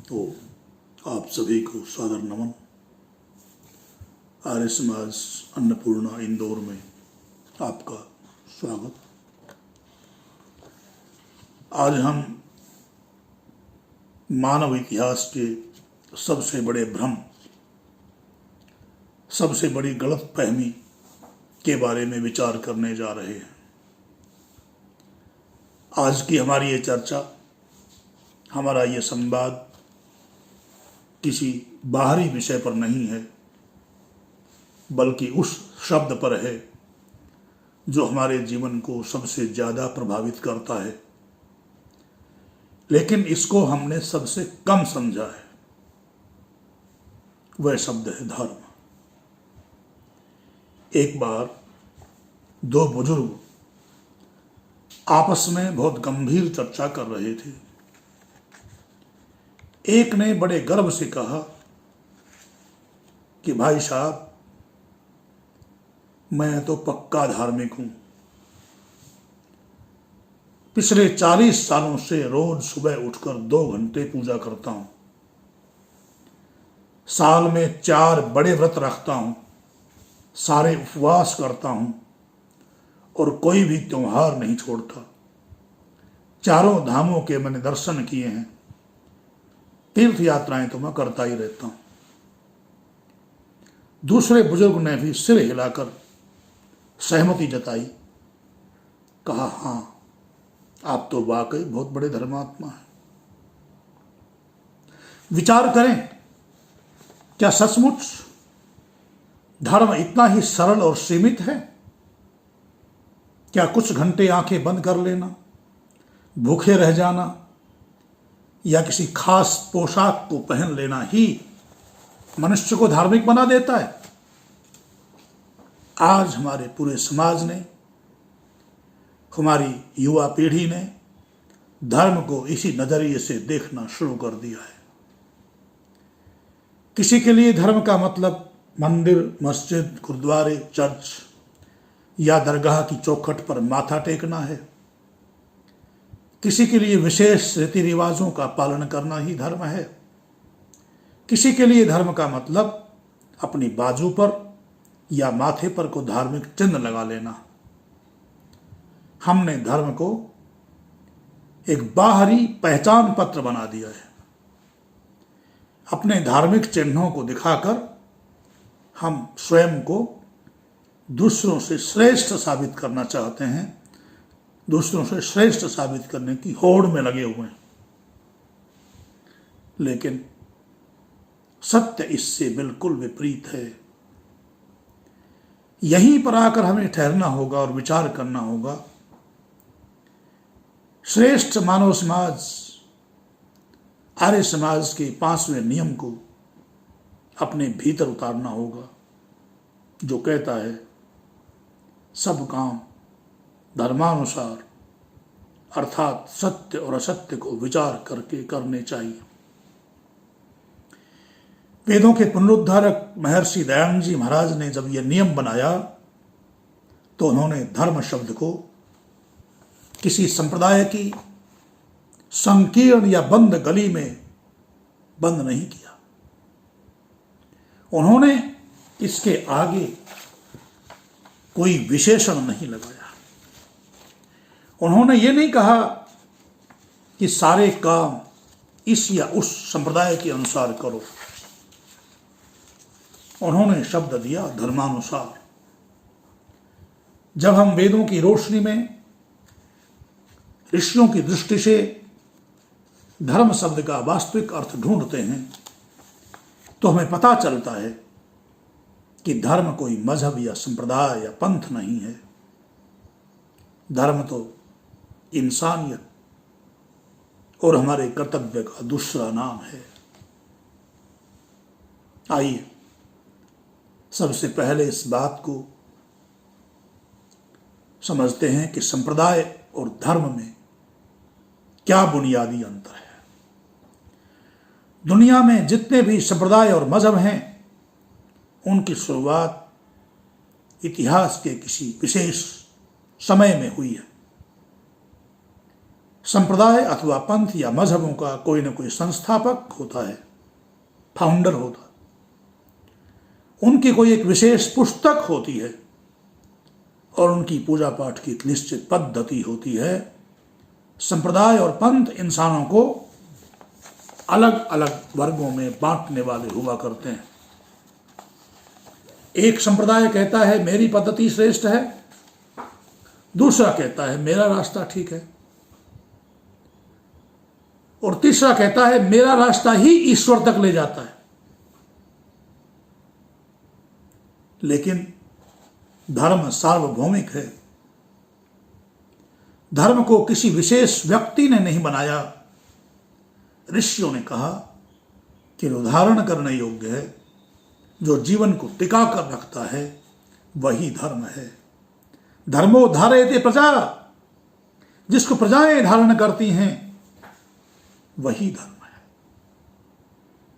तो आप सभी को सादर नमन। आर्य समाज अन्नपूर्णा इंदौर में आपका स्वागत। आज हम मानव इतिहास के सबसे बड़े भ्रम, सबसे बड़ी गलतफहमी के बारे में विचार करने जा रहे हैं। आज की हमारी ये चर्चा, हमारा ये संवाद किसी बाहरी विषय पर नहीं है, बल्कि उस शब्द पर है जो हमारे जीवन को सबसे ज़्यादा प्रभावित करता है, लेकिन इसको हमने सबसे कम समझा है। वह शब्द है धर्म। एक बार दो बुजुर्ग आपस में बहुत गंभीर चर्चा कर रहे थे। एक ने बड़े गर्व से कहा कि भाई साहब, मैं तो पक्का धार्मिक हूं। पिछले 40 सालों से रोज सुबह उठकर 2 घंटे पूजा करता हूं। साल में 4 बड़े व्रत रखता हूं, सारे उपवास करता हूं और कोई भी त्योहार नहीं छोड़ता। चारों धामों के मैंने दर्शन किए हैं, तीर्थ यात्राएं तो मैं करता ही रहता हूं। दूसरे बुजुर्ग ने भी सिर हिलाकर सहमति जताई। कहा, हाँ, आप तो वाकई बहुत बड़े धर्मात्मा हैं। विचार करें, क्या सचमुच धर्म इतना ही सरल और सीमित है? क्या कुछ घंटे आंखें बंद कर लेना, भूखे रह जाना या किसी खास पोशाक को पहन लेना ही मनुष्य को धार्मिक बना देता है? आज हमारे पूरे समाज ने, हमारी युवा पीढ़ी ने धर्म को इसी नजरिए से देखना शुरू कर दिया है। किसी के लिए धर्म का मतलब मंदिर, मस्जिद, गुरुद्वारे, चर्च या दरगाह की चौखट पर माथा टेकना है। किसी के लिए विशेष रीति रिवाजों का पालन करना ही धर्म है। किसी के लिए धर्म का मतलब अपनी बाजू पर या माथे पर को धार्मिक चिन्ह लगा लेना। हमने धर्म को एक बाहरी पहचान पत्र बना दिया है। अपने धार्मिक चिन्हों को दिखाकर हम स्वयं को दूसरों से श्रेष्ठ साबित करना चाहते हैं, दूसरों से श्रेष्ठ साबित करने की होड़ में लगे हुए हैं। लेकिन सत्य इससे बिल्कुल विपरीत है। यहीं पर आकर हमें ठहरना होगा और विचार करना होगा। श्रेष्ठ मानव समाज, आर्य समाज के 5वें नियम को अपने भीतर उतारना होगा, जो कहता है सब काम धर्मानुसार, अर्थात सत्य और असत्य को विचार करके करने चाहिए। वेदों के पुनरुद्धारक महर्षि दयानंद जी महाराज ने जब यह नियम बनाया तो उन्होंने धर्म शब्द को किसी संप्रदाय की संकीर्ण या बंद गली में बंद नहीं किया। उन्होंने इसके आगे कोई विशेषण नहीं लगाया। उन्होंने ये नहीं कहा कि सारे काम इस या उस संप्रदाय के अनुसार करो। उन्होंने शब्द दिया धर्मानुसार। जब हम वेदों की रोशनी में ऋषियों की दृष्टि से धर्म शब्द का वास्तविक अर्थ ढूंढते हैं तो हमें पता चलता है कि धर्म कोई मजहब या संप्रदाय या पंथ नहीं है। धर्म तो इंसानियत और हमारे कर्तव्य का दूसरा नाम है। आइए सबसे पहले इस बात को समझते हैं कि संप्रदाय और धर्म में क्या बुनियादी अंतर है। दुनिया में जितने भी संप्रदाय और मजहब हैं, उनकी शुरुआत इतिहास के किसी विशेष समय में हुई है। संप्रदाय अथवा पंथ या मजहबों का कोई न कोई संस्थापक होता है, फाउंडर होता है। उनकी कोई एक विशेष पुस्तक होती है और उनकी पूजा पाठ की एक निश्चित पद्धति होती है। संप्रदाय और पंथ इंसानों को अलग अलग वर्गों में बांटने वाले हुआ करते हैं। एक संप्रदाय कहता है मेरी पद्धति श्रेष्ठ है, दूसरा कहता है मेरा रास्ता ठीक है, और तीसरा कहता है मेरा रास्ता ही ईश्वर तक ले जाता है। लेकिन धर्म सार्वभौमिक है। धर्म को किसी विशेष व्यक्ति ने नहीं बनाया। ऋषियों ने कहा कि उदाहरण करने योग्य है, जो जीवन को टिका कर रखता है वही धर्म है। धर्मो धारयते प्रजा, जिसको प्रजाएं धारण करती हैं वही धर्म है।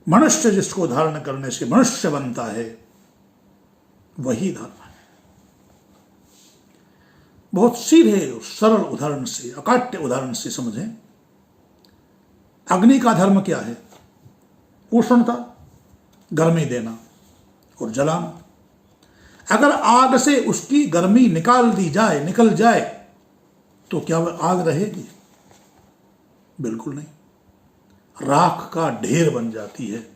मनुष्य जिसको धारण करने से मनुष्य बनता है वही धर्म है। बहुत सीधे और सरल उदाहरण से, अकाट्य उदाहरण से समझें। अग्नि का धर्म क्या है? उष्णता, गर्मी देना और जलाना। अगर आग से उसकी गर्मी निकल जाए तो क्या वह आग रहेगी? बिल्कुल नहीं, राख का ढेर बन जाती है।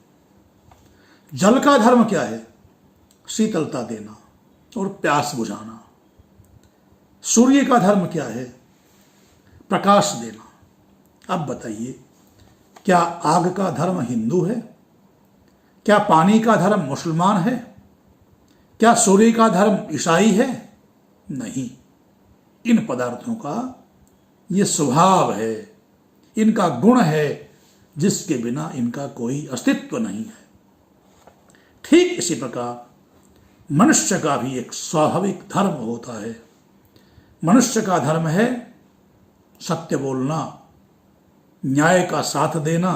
जल का धर्म क्या है? शीतलता देना और प्यास बुझाना। सूर्य का धर्म क्या है? प्रकाश देना। अब बताइए, क्या आग का धर्म हिंदू है? क्या पानी का धर्म मुसलमान है? क्या सूर्य का धर्म ईसाई है? नहीं, इन पदार्थों का ये स्वभाव है, इनका गुण है, जिसके बिना इनका कोई अस्तित्व नहीं है। ठीक इसी प्रकार मनुष्य का भी एक स्वाभाविक धर्म होता है। मनुष्य का धर्म है सत्य बोलना, न्याय का साथ देना,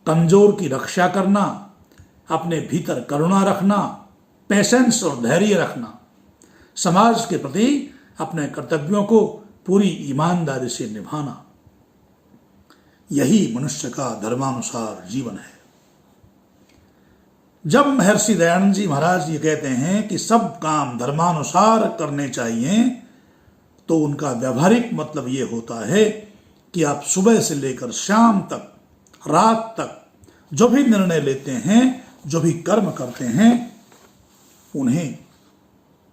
कमजोर की रक्षा करना, अपने भीतर करुणा रखना, पेशेंस और धैर्य रखना, समाज के प्रति अपने कर्तव्यों को पूरी ईमानदारी से निभाना। यही मनुष्य का धर्मानुसार जीवन है। जब महर्षि दयानंद जी महाराज ये कहते हैं कि सब काम धर्मानुसार करने चाहिए, तो उनका व्यावहारिक मतलब ये होता है कि आप सुबह से लेकर शाम तक, रात तक जो भी निर्णय लेते हैं, जो भी कर्म करते हैं, उन्हें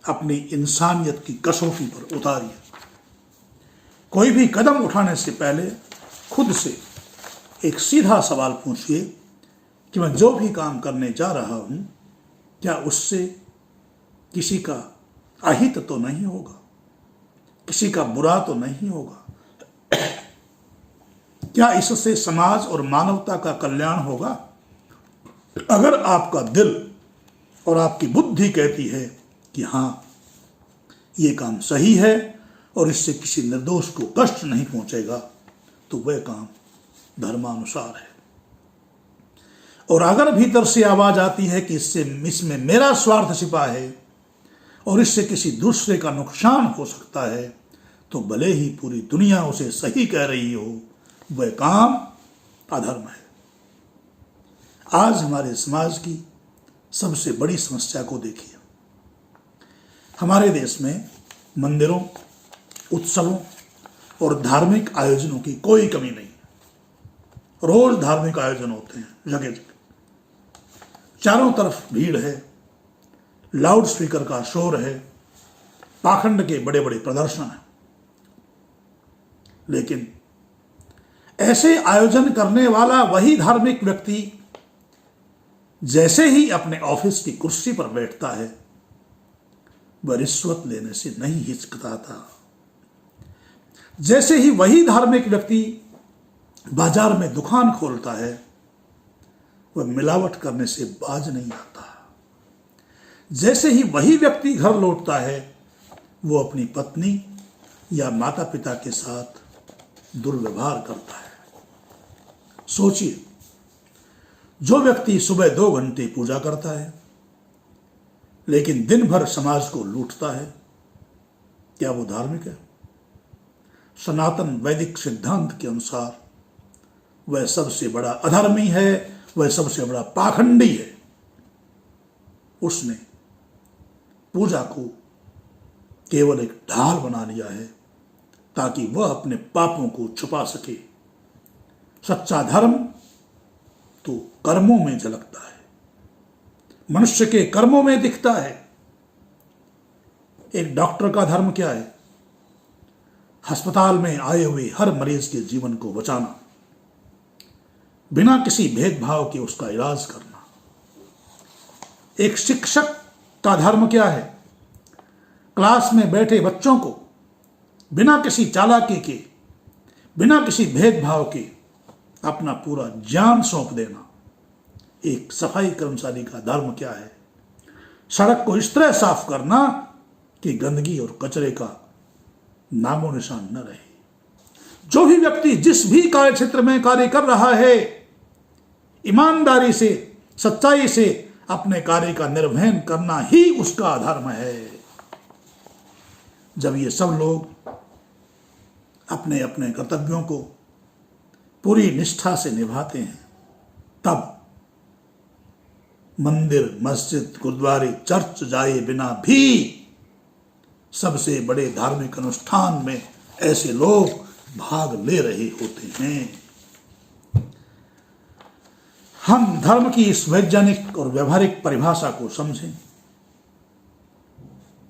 अपनी इंसानियत की कसौटी पर उतारिए। कोई भी कदम उठाने से पहले खुद से एक सीधा सवाल पूछिए कि मैं जो भी काम करने जा रहा हूं, क्या उससे किसी का अहित तो नहीं होगा, किसी का बुरा तो नहीं होगा? क्या इससे समाज और मानवता का कल्याण होगा? अगर आपका दिल और आपकी बुद्धि कहती है कि हां, ये काम सही है और इससे किसी निर्दोष को कष्ट नहीं पहुंचेगा, तो वह काम धर्मानुसार है। और अगर भीतर से आवाज आती है कि इसमें मेरा स्वार्थ छिपा है और इससे किसी दूसरे का नुकसान हो सकता है, तो भले ही पूरी दुनिया उसे सही कह रही हो, वह काम अधर्म है। आज हमारे समाज की सबसे बड़ी समस्या को देखिए। हमारे देश में मंदिरों, उत्सवों और धार्मिक आयोजनों की कोई कमी नहीं। रोज धार्मिक आयोजन होते हैं, जगह जगह चारों तरफ भीड़ है, लाउड स्पीकर का शोर है, पाखंड के बड़े बड़े प्रदर्शन हैं। लेकिन ऐसे आयोजन करने वाला वही धार्मिक व्यक्ति जैसे ही अपने ऑफिस की कुर्सी पर बैठता है, वह रिश्वत लेने से नहीं हिचकिचाता। जैसे ही वही धार्मिक व्यक्ति बाजार में दुकान खोलता है, वह मिलावट करने से बाज नहीं आता। जैसे ही वही व्यक्ति घर लौटता है, वो अपनी पत्नी या माता पिता के साथ दुर्व्यवहार करता है। सोचिए, जो व्यक्ति सुबह 2 घंटे पूजा करता है लेकिन दिन भर समाज को लूटता है, क्या वो धार्मिक है? सनातन वैदिक सिद्धांत के अनुसार वह सबसे बड़ा अधर्मी है, वह सबसे बड़ा पाखंडी है। उसने पूजा को केवल एक ढाल बना लिया है ताकि वह अपने पापों को छुपा सके। सच्चा धर्म तो कर्मों में झलकता है, मनुष्य के कर्मों में दिखता है। एक डॉक्टर का धर्म क्या है? अस्पताल में आए हुए हर मरीज के जीवन को बचाना, बिना किसी भेदभाव के उसका इलाज करना। एक शिक्षक का धर्म क्या है? क्लास में बैठे बच्चों को बिना किसी चालाकी के, बिना किसी भेदभाव के अपना पूरा ज्ञान सौंप देना। एक सफाई कर्मचारी का धर्म क्या है? सड़क को इस तरह साफ करना कि गंदगी और कचरे का नामो निशान न रहे। जो भी व्यक्ति जिस भी कार्य क्षेत्र में कार्य कर रहा है, ईमानदारी से, सच्चाई से अपने कार्य का निर्वहन करना ही उसका धर्म है। जब ये सब लोग अपने अपने कर्तव्यों को पूरी निष्ठा से निभाते हैं, तब मंदिर, मस्जिद, गुरुद्वारे, चर्च जाए बिना भी सबसे बड़े धार्मिक अनुष्ठान में ऐसे लोग भाग ले रहे होते हैं। हम धर्म की इस वैज्ञानिक और व्यवहारिक परिभाषा को समझें,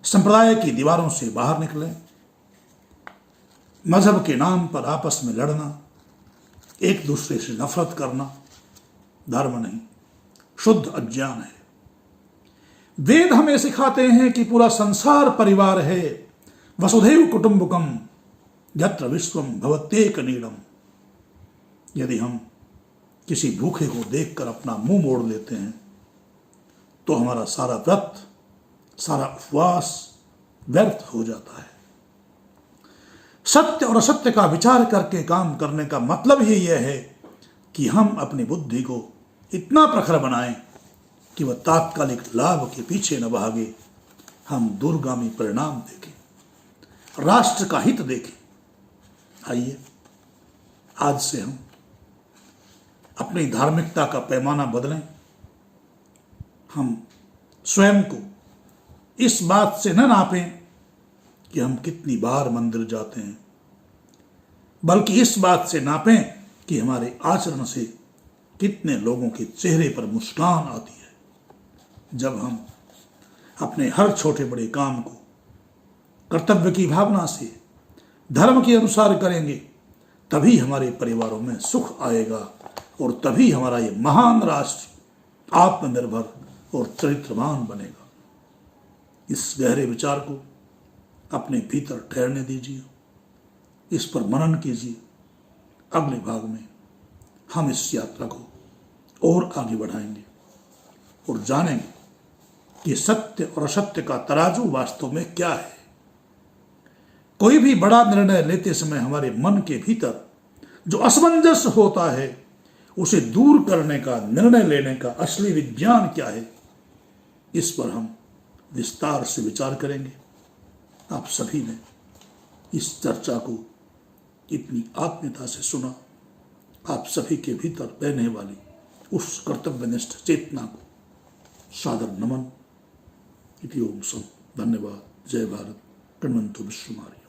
संप्रदाय की दीवारों से बाहर निकलें। मजहब के नाम पर आपस में लड़ना, एक दूसरे से नफरत करना धर्म नहीं, शुद्ध अज्ञान है। वेद हमें सिखाते हैं कि पूरा संसार परिवार है। वसुधैव कुटुंबकम यत्र विश्वम भवत्येक नीडम। यदि हम किसी भूखे को देखकर अपना मुंह मोड़ लेते हैं तो हमारा सारा व्रत, सारा उपवास व्यर्थ हो जाता है। सत्य और असत्य का विचार करके काम करने का मतलब ही यह है कि हम अपनी बुद्धि को इतना प्रखर बनाएं कि वह तात्कालिक लाभ के पीछे न भागे। हम दूरगामी परिणाम देखें, राष्ट्र का हित देखें। आइए आज से हम अपनी धार्मिकता का पैमाना बदलें। हम स्वयं को इस बात से न नापें कि हम कितनी बार मंदिर जाते हैं, बल्कि इस बात से नापें कि हमारे आचरण से कितने लोगों के चेहरे पर मुस्कान आती है। जब हम अपने हर छोटे बड़े काम को कर्तव्य की भावना से, धर्म के अनुसार करेंगे, तभी हमारे परिवारों में सुख आएगा और तभी हमारा ये महान राष्ट्र आत्मनिर्भर और चरित्रवान बनेगा। इस गहरे विचार को अपने भीतर ठहरने दीजिए, इस पर मनन कीजिए। अगले भाग में हम इस यात्रा को और आगे बढ़ाएंगे और जानेंगे कि सत्य और असत्य का तराजू वास्तव में क्या है। कोई भी बड़ा निर्णय लेते समय हमारे मन के भीतर जो असमंजस होता है, उसे दूर करने का, निर्णय लेने का असली विज्ञान क्या है, इस पर हम विस्तार से विचार करेंगे। आप सभी ने इस चर्चा को इतनी आत्मीयता से सुना। आप सभी के भीतर बहने वाली उस कर्तव्यनिष्ठ चेतना को सादर नमन। इति ओम सम। धन्यवाद। जय भारत। कृण्वन्तु विश्वमारी।